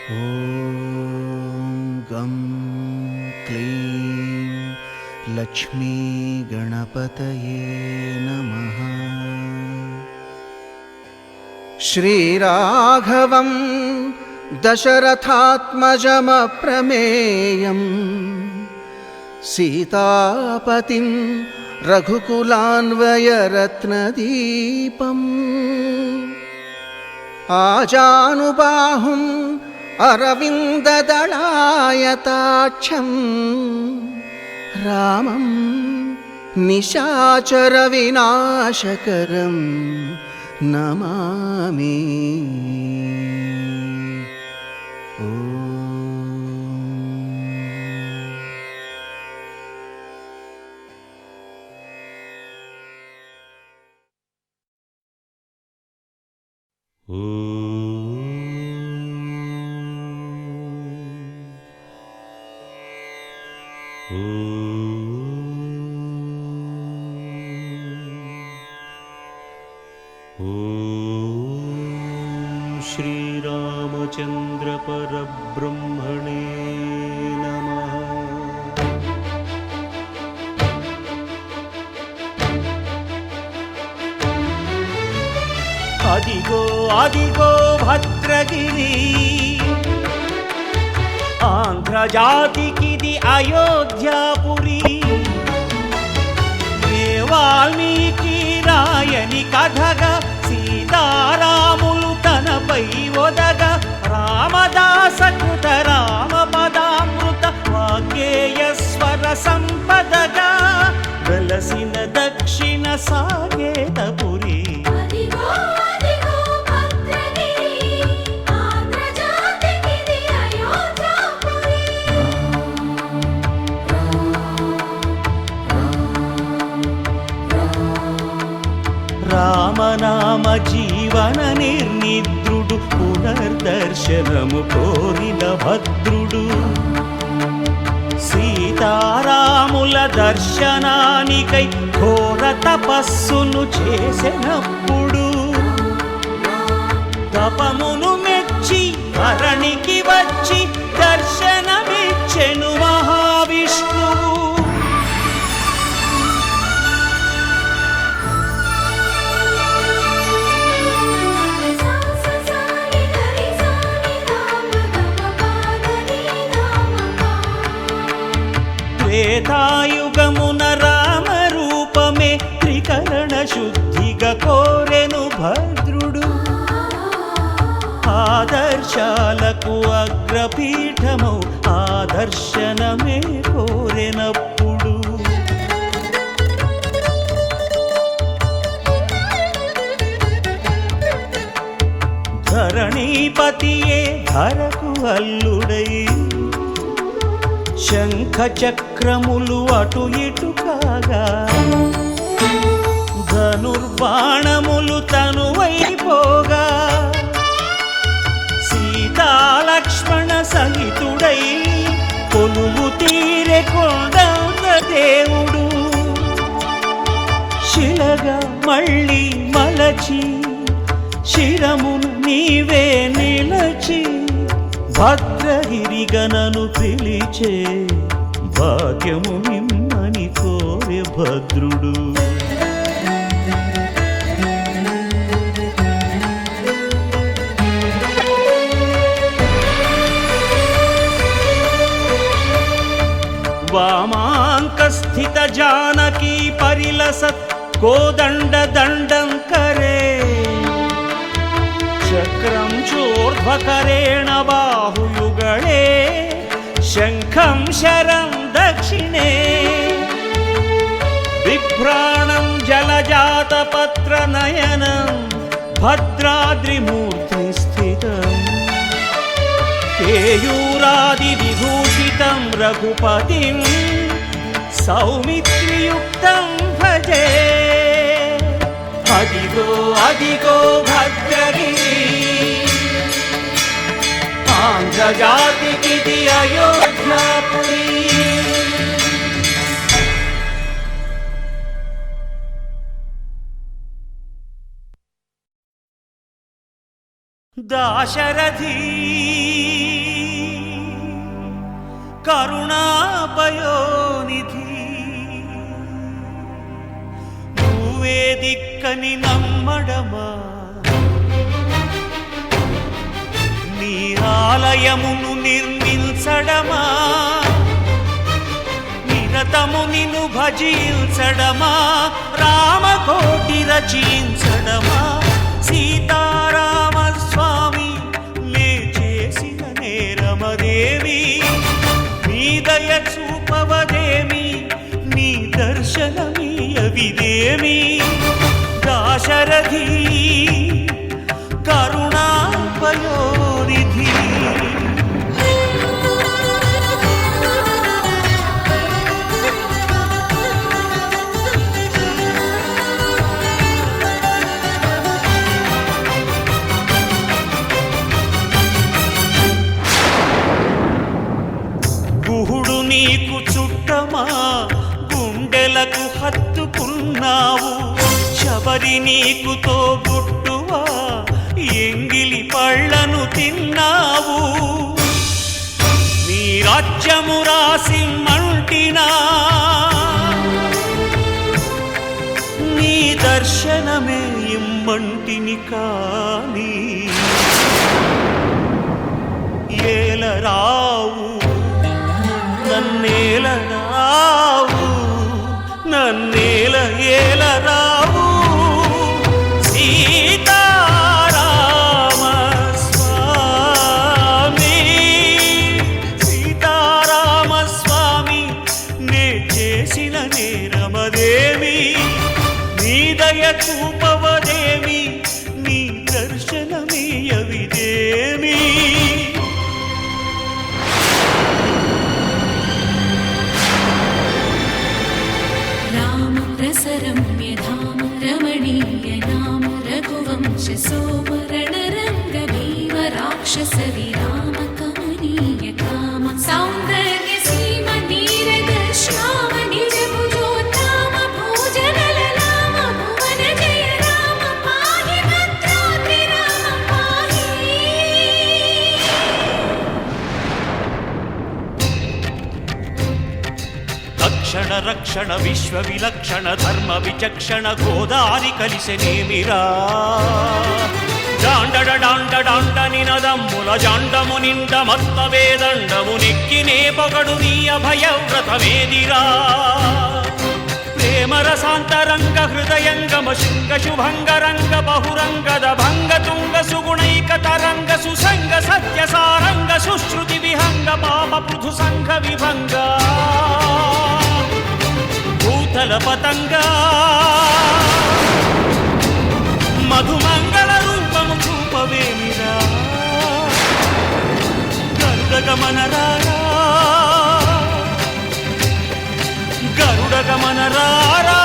ॐ गं क्लीं लक्ष्मी गणपतये नमः। श्रीराघवं दशरथात्मजमप्रमेयं सीतापतिं रघुकुलान्वयरत्नदीपम् आजानुबाहुम् अरविन्ददलायताक्षं रामं निशाचरविनाशकरं नमामि। श्रीरामचन्द्र परब्रह्मणे नमः। अदिगो अदिगो भद्रगिरि आंध्रजातिकिदि अयोध्यापुरी वाल्मीकि रायनि कथगा सीतारामुलु तनपै ओदग रामदास कृत रामपदामृत वाग्गेयस्वर संपदगा వెలసిన దక్షిణ సాగేతపురి। రామనామ జీవన నిర్నిద్రుడు పునర్దర్శనము కోరిన భద్రుడు సీతారాముల దర్శనానికై ఘోర తపస్సును చేసినప్పుడు తపమును మెచ్చి ధరణికి వచ్చి దర్శనమిచ్చెను మహావిష్ణువు। త్రేతాయుగమున రామరూపమే త్రికరణ శుద్ధిగా కోరెను భద్రుడు ఆదర్శాలకు అగ్రపీఠమౌ ఆదర్శనమే కోరెనప్పుడు ధరణీపతియే ధరకు అల్లుడై శంఖ చక్రములు అటు ఇటు కాగా ధనుర్బాణములు తనువైపోగా సీతాలక్ష్మణ సహితుడై కొలువు తీరె కొండంత దేవుడు శిలగా మళ్ళీ మలచి శిరమును నీవే నిలచి భద్రగిరిగనను పిలిచే భాగ్యము నిమ్మని కోరె భద్రుడు। వామాంక స్థిత జానకీ పరిలసత్ కోదండ దండం కరే చక్రం చోర్ధ్వకరేణ బాహుయుగళే శంఖం శరం దక్షిణే బిభ్రాణం జలజాతపత్ర నయనం భద్రాద్రిమూర్తి స్థితం కేయూరాది విభూషితం రఘుపతిం సౌమిత్రియుక్తం భజే। అదిగో అదిగో భద్రగిరి ఆంధ్రజాతికిది అయోధ్యాపురి। దాశరథీ కరుణాపయోనిధి నువ్వే దిక్కని నమ్మడమా నీ ఆలయమును నిర్మించడమా నిరతము నిన్ను భజించడమా రామకోటి రచించడమా సీతారామ స్వామి నే చేసిన నేరమదేవి నీ దయ చూపవదేమి నీ దర్శనమీయవిదేమి దాశరథి కరుణాపయోనిధి గుహుడు నీకు చుట్టమా గుండెలకు హత్తుకున్నావు శబరి నీకు తోబుట్టువా ఎంగిలి పళ్ళను తిన్నావు నీ రాజ్యము రాసి మంటినా నీ దర్శనమే ఇమ్మంటిని కాని ఏలరావు నన్నేలరావు నన్నేల ఏలరావు సీతారామ స్వామి సీతారామ స్వామి నే చేసిన నేరమదేమి నీ దయ చూపవదేమి నీ దర్శనమీయవిదేమి रम्यधाम रमणीय नाम रघुवंश सोमरण रंग भीम राक्षस विराम कमनीय काम सौंदर्य सीम नीरद श्याम निज भुजोत्तम भोजन ललाम भुवन जय राम पाहि भद्राद्रि राम पाहि రక్షణ రక్షణ విశ్వ విలక్షణ ధర్మ విచక్షణ గోదారి కలిసెనేమిరా జాండడ డాండ డాండ నినదమ్ముల జాండము నిండ మత్త వేదండము నెక్కినే పొగడు నీ అభయవ్రతమేదిరా ప్రేమ రసాంతరంగ హృదయంగమ శృంగ శుభంగరంగ బహురంగద భంగ తుంగ సుగుణైక తరంగ సుసంగ సత్య సారంగ సుశ్రుతి విహంగ పాప పృథు సంఘ విభంగ భూతల పతంగా మధుమంగళ రూపము చూపవేమిరా గరుడగమనరారా గరుడగమనరారా